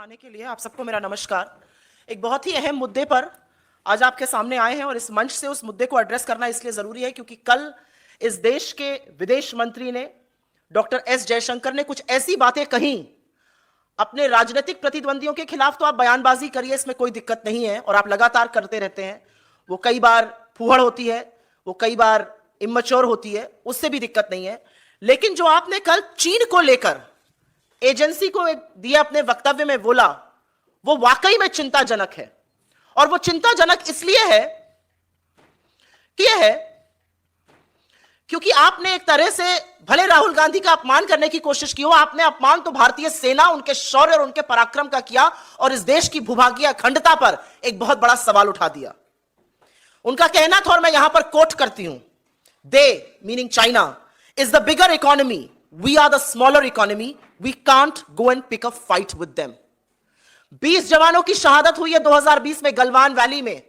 आने के लिए। आप सबको मेरा नमस्कार। एक बहुत ही अहम मुद्दे पर आज आपके सामने आए हैं और इस मंच से उस मुद्दे को एड्रेस करना इसलिए जरूरी है क्योंकि कल इस देश के विदेश मंत्री ने डॉक्टर एस जयशंकर ने कुछ ऐसी बातें कही अपने राजनीतिक प्रतिद्वंदियों के खिलाफ। तो आप बयानबाजी करिए, इसमें कोई दिक्कत नहीं है और आप लगातार करते रहते हैं। वो कई बार फूहड़ होती है, वो कई बार इमैच्योर होती है, उससे भी दिक्कत नहीं है। लेकिन जो आपने कल चीन को लेकर एजेंसी को दिए अपने वक्तव्य में बोला, वो वाकई में चिंताजनक है। और वो चिंताजनक इसलिए है कि यह है क्योंकि आपने एक तरह से भले राहुल गांधी का अपमान करने की कोशिश की हो, आपने अपमान तो भारतीय सेना, उनके शौर्य और उनके पराक्रम का किया और इस देश की भूभागीय अखंडता पर एक बहुत बड़ा सवाल उठा दिया। उनका कहना था और मैं यहां पर कोट करती हूं, they meaning China is the bigger economy, we are the smaller economy, we can't go and pick up fight with them. 20 जवानों की शहादत हुई है 2020 में गलवान वैली में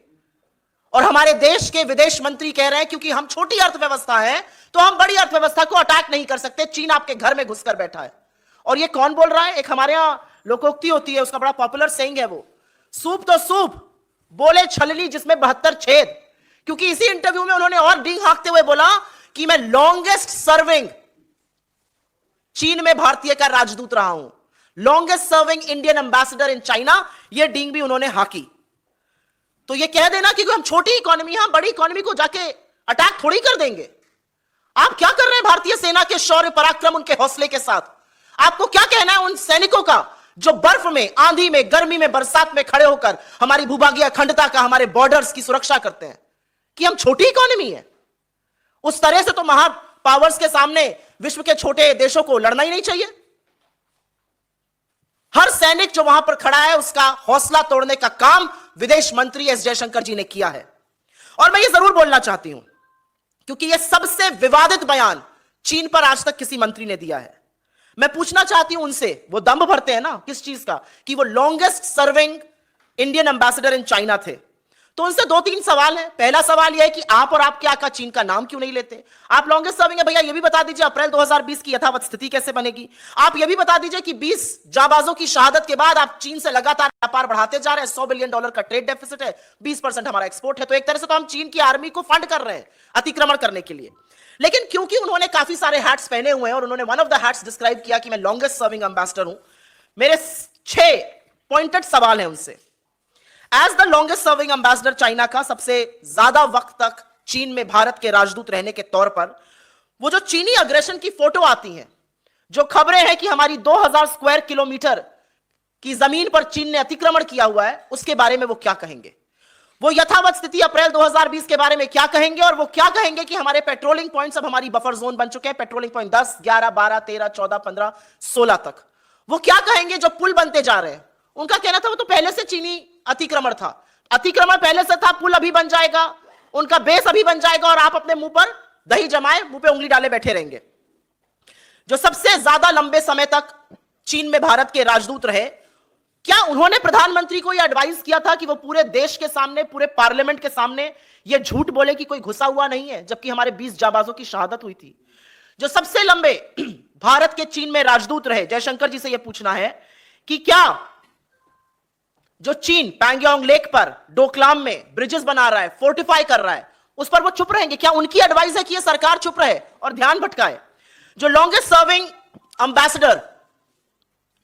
और हमारे देश के विदेश मंत्री कह रहे हैं क्योंकि हम छोटी अर्थव्यवस्था है तो हम बड़ी अर्थव्यवस्था को अटैक नहीं कर सकते, चीन आपके घर में घुसकर बैठा है। और ये कौन बोल रहा है? एक हमारे यहां लोकोक्ति होती है, उसका बड़ा पॉपुलर सेइंग है, वो सूप तो सूप बोले छलनी जिसमें 72 छेद। क्योंकि इसी इंटरव्यू में उन्होंने और डींग हाँकते हुए बोला कि मैं लॉन्गेस्ट सर्विंग चीन में भारतीय का राजदूत रहा हूं, longest serving Indian ambassador in China. यह डींग भी उन्होंने हाकी। तो यह कह देना कि हम छोटी इकोनॉमी, हम बड़ी इकोनॉमी को जाके अटैक थोड़ी कर देंगे। आप क्या कर रहे हैं भारतीय सेना के शौर्य पराक्रम, उनके हौसले के साथ? आपको क्या कहना है उन सैनिकों का जो बर्फ में, आंधी में, गर्मी में, बरसात में खड़े होकर हमारी भूभागीय अखंडता का, हमारे बॉर्डर्स की सुरक्षा करते हैं? कि हम छोटी इकोनॉमी है? उस तरह से तो महा पावर्स के सामने विश्व के छोटे देशों को लड़ना ही नहीं चाहिए। हर सैनिक जो वहां पर खड़ा है उसका हौसला तोड़ने का काम विदेश मंत्री एस जयशंकर जी ने किया है। और मैं ये जरूर बोलना चाहती हूं क्योंकि यह सबसे विवादित बयान चीन पर आज तक किसी मंत्री ने दिया है। मैं पूछना चाहती हूं उनसे, वो दंभ भरते हैं ना किस चीज का, कि वो longest serving Indian ambassador in China थे। तो उनसे 2-3 सवाल है। पहला सवाल यह है कि आप और आपके आका चीन का नाम क्यों नहीं लेते? आप लॉन्गेस्ट सर्विंग है भैया, यह भी बता दीजिए अप्रैल 2020 की यथावत स्थिति कैसे बनेगी? आप यह भी बता दीजिए कि 20 जाबाजों की शहादत के बाद आप चीन से लगातार व्यापार बढ़ाते जा रहे हैं। $100 बिलियन का ट्रेड डेफिसिट है, 20% हमारा एक्सपोर्ट है। तो एक तरह से तो हम चीन की आर्मी को फंड कर रहे हैं अतिक्रमण करने के लिए। लेकिन क्योंकि उन्होंने काफी सारे हैट्स पहने हुए हैं और उन्होंने one of the hats describe किया कि मैं लॉन्गेस्ट सर्विंग एम्बेसडर हूं, मेरे 6 पॉइंटेड सवाल हैं उनसे। As the longest serving ambassador China का, सबसे ज्यादा वक्त तक चीन में भारत के राजदूत रहने के तौर पर, वो जो चीनी अग्रेशन की फोटो आती हैं, जो खबरें हैं कि हमारी 2000 स्क्वायर किलोमीटर की जमीन पर चीन ने अतिक्रमण किया हुआ है, उसके बारे में वो क्या कहेंगे? वो यथावत स्थिति अप्रैल 2020 के बारे में क्या कहेंगे? और वो क्या कहेंगे कि हमारे पेट्रोलिंग पॉइंट्स अब हमारी बफर जोन बन चुके हैं, पेट्रोलिंग पॉइंट 10, 11, 12, 13, 14, 15, 16 तक। वो क्या कहेंगे जो पुल बनते जा रहे हैं? उनका कहना था वो तो पहले से चीनी अतिक्रमण था, अतिक्रमण पहले से था, पुल अभी बन जाएगा, उनका बेस अभी बन जाएगा और आप अपने मुंह पर दही जमाए, मुंह पे उंगली डाले बैठे रहेंगे। जो सबसे ज्यादा लंबे समय तक चीन में भारत के राजदूत रहे, क्या उन्होंने प्रधानमंत्री को यह एडवाइस किया था कि वो पूरे देश के सामने, पूरे पार्लियामेंट के सामने यह झूठ बोले कि कोई घुसा हुआ नहीं है, जबकि हमारे 20 जाबाजों की शहादत हुई थी? जो सबसे लंबे भारत के चीन में राजदूत रहे, जयशंकर जी से यह पूछना है कि क्या जो चीन पैंगोंग लेक पर, डोकलाम में ब्रिजेस बना रहा है, फोर्टिफाई कर रहा है, उस पर वो चुप रहेंगे? क्या उनकी एडवाइस है कि यह सरकार चुप रहे और ध्यान भटकाए? जो लॉन्गेस्ट सर्विंग एम्बेसडर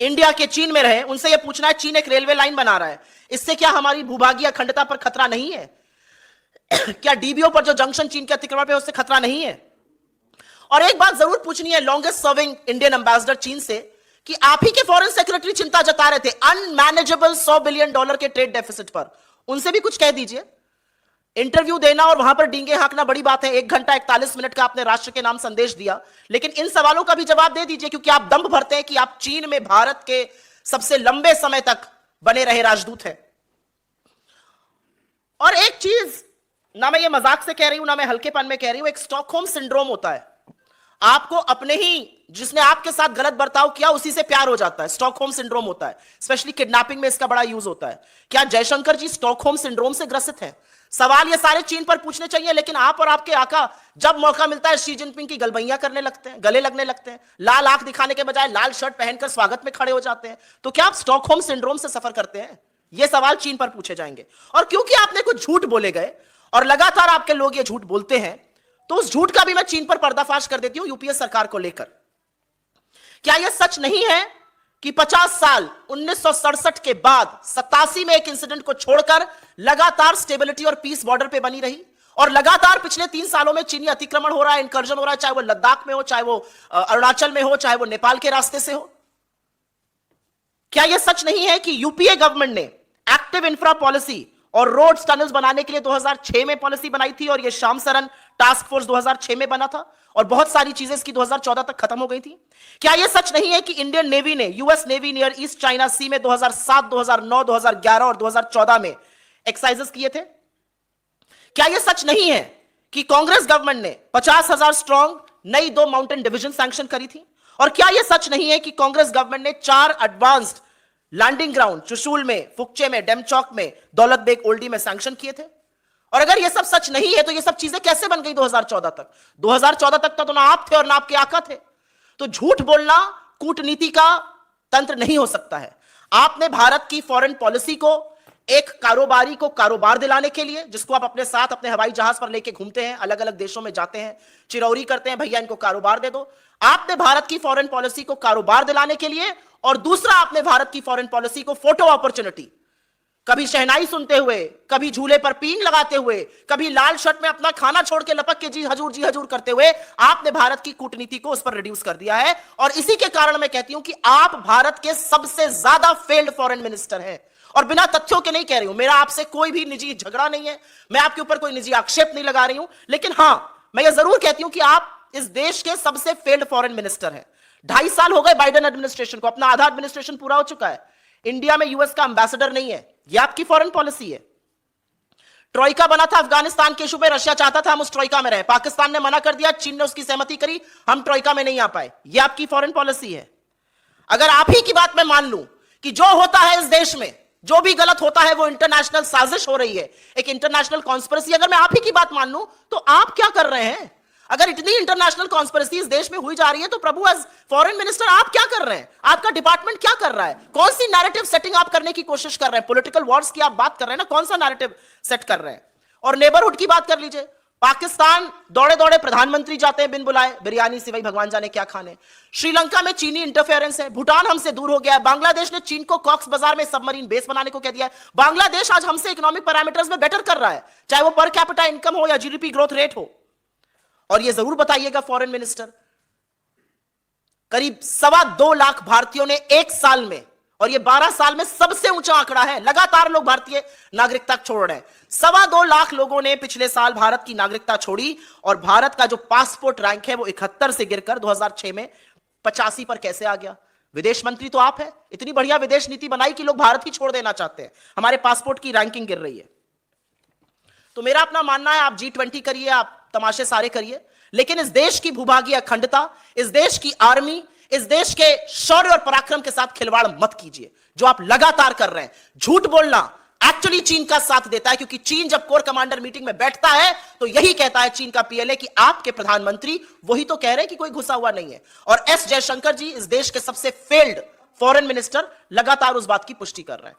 इंडिया के चीन में रहे, उनसे यह पूछना है, चीन एक रेलवे लाइन बना रहा है, इससे क्या हमारी भूभागीय अखंडता पर खतरा नहीं है? क्या डीबीओ पर जो जंक्शन चीन के अतिक्रमण पे उससे खतरा नहीं है? और एक बात जरूर पूछनी है लॉन्गेस्ट सर्विंग इंडियन एम्बेसडर चीन से कि आप ही के फॉरेन सेक्रेटरी चिंता जता रहे थे अनमैनेजेबल $100 बिलियन के ट्रेड डेफिसिट पर, उनसे भी कुछ कह दीजिए। इंटरव्यू देना और वहां पर डींगे हाँकना बड़ी बात है, 1 घंटा 41 मिनट का आपने राष्ट्र के नाम संदेश दिया, लेकिन इन सवालों का भी जवाब दे दीजिए क्योंकि आप दंभ भरते हैं कि आप चीन में भारत के सबसे लंबे समय तक बने रहे राजदूत हैं। और एक चीज, ना मैं ये मजाक से कह रही हूं, ना मैं हल्केपन में कह रही हूं, एक स्टॉकहोम सिंड्रोम होता है। आपको अपने ही जिसने आपके साथ गलत बर्ताव किया उसी से प्यार हो जाता है। स्टॉकहोम सिंड्रोम होता है, स्पेशली किडनैपिंग में इसका बड़ा यूज होता है। क्या जयशंकर जी स्टॉकहोम सिंड्रोम से ग्रसित हैं? सवाल ये सारे चीन पर पूछने चाहिए, लेकिन आप और आपके आका जब मौका मिलता है शी जिनपिंग की गलबैया करने लगते हैं, गले लगने लगते हैं, लाल आंख दिखाने के बजाय लाल शर्ट पहनकर स्वागत में खड़े हो जाते हैं। तो क्या आप स्टॉकहोम सिंड्रोम से सफर करते हैं? ये सवाल चीन पर पूछे जाएंगे। और क्योंकि आपने कुछ झूठ बोले गए और लगातार आपके लोग ये झूठ बोलते हैं, तो उस झूठ का भी मैं चीन पर पर्दाफाश कर देती हूं यूपीए सरकार को लेकर। क्या यह सच नहीं है कि 50 साल 1967 के बाद 87 में एक इंसिडेंट को छोड़कर लगातार स्टेबिलिटी और पीस बॉर्डर पे बनी रही, और लगातार पिछले 3 सालों में चीनी अतिक्रमण हो रहा है, इंकर्जन हो रहा है, चाहे वो लद्दाख में हो, चाहे वो अरुणाचल में हो, चाहे वो नेपाल के रास्ते से हो? क्या यह सच नहीं है कि यूपीए गवर्नमेंट ने एक्टिव इंफ्रा पॉलिसी और रोड्स टनल्स बनाने के लिए 2006 में पॉलिसी बनाई थी, और यह श्याम सरन टास्क फोर्स 2006 में बना था, और बहुत सारी चीजें इसकी 2014 तक खत्म हो गई थी? क्या यह सच नहीं है कि इंडियन नेवी ने US navy near East China Sea में 2007, 2009, 2011 और 2014 में एक्सरसाइजेस किए थे? क्या यह सच नहीं है कि कांग्रेस गवर्नमेंट ने 50,000 स्ट्रॉन्ग नई 2 माउंटेन डिवीजन सैंक्शन करी थी? और क्या यह सच नहीं है कि कांग्रेस गवर्नमेंट ने 4 एडवांस्ड लैंडिंग ग्राउंड चुशूल में, फुकचे में, डेमचौक में, दौलत बेग ओल्डी में सैंक्शन किए थे? और अगर यह सब सच नहीं है तो यह सब चीजें कैसे बन गई 2014 तक? 2014 तक तो ना आप थे और ना आपके आका थे। तो झूठ बोलना कूटनीति का तंत्र नहीं हो सकता है। आपने भारत की फॉरेन पॉलिसी को एक कारोबारी को कारोबार दिलाने के लिए, जिसको आप अपने साथ अपने हवाई जहाज पर लेके घूमते हैं, अलग अलग देशों में जाते हैं, चिरौरी करते हैं, भैया इनको कारोबार दे दो। आपने भारत की फॉरेन पॉलिसी को कारोबार दिलाने के लिए, और दूसरा आपने भारत की फॉरेन पॉलिसी को फोटो अपॉर्चुनिटी, कभी शहनाई सुनते हुए, कभी झूले पर पींग लगाते हुए, कभी लाल शर्ट में अपना खाना छोड़ के लपक के जी हजूर करते हुए आपने भारत की कूटनीति को उस पर रिड्यूस कर दिया है। और इसी के कारण मैं कहती हूं कि आप भारत के सबसे ज्यादा फेल्ड फॉरेन मिनिस्टर हैं। और बिना तथ्यों के नहीं कह रही हूं, मेरा आपसे कोई भी निजी झगड़ा नहीं है, मैं आपके ऊपर कोई निजी आक्षेप नहीं लगा रही हूं, लेकिन हां, मैं ये जरूर कहती हूं कि आप इस देश के सबसे फेल्ड फॉरेन मिनिस्टर हैं। 2.5 साल हो गए बाइडेन एडमिनिस्ट्रेशन को, अपना आधा एडमिनिस्ट्रेशन पूरा हो चुका है, इंडिया में यूएस का एम्बेसडर नहीं है। यह आपकी फॉरेन पॉलिसी है। ट्रोइका बना था अफगानिस्तान के इशू पे, रशिया चाहता था हम उस ट्रोइका में रहें, पाकिस्तान ने मना कर दिया, चीन ने उसकी सहमति करी, हम ट्रोइका में नहीं आ पाए। यह आपकी फॉरेन पॉलिसी है। अगर आप ही की बात मैं मान लूं कि जो होता है इस देश में, जो भी गलत होता है वो इंटरनेशनल साजिश हो रही है, एक इंटरनेशनल कॉन्स्पिरेसी, अगर मैं आप ही की बात मान लूं तो आप क्या कर रहे हैं? अगर इतनी इंटरनेशनल कॉन्स्पिरेसी इस देश में हुई जा रही है तो प्रभु एज फॉरेन मिनिस्टर आप क्या कर रहे हैं? आपका डिपार्टमेंट क्या कर रहा है? कौन सी नैरेटिव सेटिंग आप करने की कोशिश कर रहे हैं? पॉलिटिकल वॉर्स की आप बात कर रहे हैं ना, कौन सा नैरेटिव सेट कर रहे हैं? और नेबरहुड की बात कर लीजिए, पाकिस्तान दौड़े दौड़े प्रधानमंत्री जाते हैं बिन बुलाए, बिरयानी सिवाय भगवान जाने क्या खाने। श्रीलंका में चीनी इंटरफेरेंस है, भूटान हमसे दूर हो गया है, बांग्लादेश ने चीन को कॉक्स बाजार में सबमरीन बेस बनाने को कह दिया है। बांग्लादेश आज हमसे इकोनॉमिक पैरामीटर्स में बेटर कर रहा है, चाहे वो पर कैपिटा इनकम हो या जीडीपी ग्रोथ रेट हो। और ये जरूर बताइएगा फॉरेन मिनिस्टर, करीब 2.25 लाख भारतीयों ने 1 साल में, और ये 12 साल में सबसे ऊंचा आंकड़ा है, लगातार लोग भारतीय नागरिकता छोड़ रहे हैं। 2.25 लाख लोगों ने पिछले साल भारत की नागरिकता छोड़ी, और भारत का जो पासपोर्ट रैंक है वो 71 से गिरकर 2006 में 85 पर कैसे आ गया? विदेश मंत्री तो आप है, इतनी बढ़िया विदेश नीति बनाई कि लोग भारत ही छोड़ देना चाहते हैं, हमारे पासपोर्ट की रैंकिंग गिर रही है। तो मेरा अपना मानना है, आप G20 करिए, आप तमाशे सारे करिए, लेकिन इस देश की भूभागीय अखंडता, इस देश की आर्मी, इस देश के शौर्य और पराक्रम के साथ खिलवाड़ मत कीजिए, जो आप लगातार कर रहे हैं। झूठ बोलना एक्चुअली चीन का साथ देता है, क्योंकि चीन जब कोर कमांडर मीटिंग में बैठता है तो यही कहता है चीन का पीएलए कि आपके प्रधानमंत्री वही तो कह रहे हैं कि कोई घुसा हुआ नहीं है। और एस जयशंकर जी इस देश के सबसे फेल्ड फॉरेन मिनिस्टर लगातार उस बात की पुष्टि कर रहे हैं।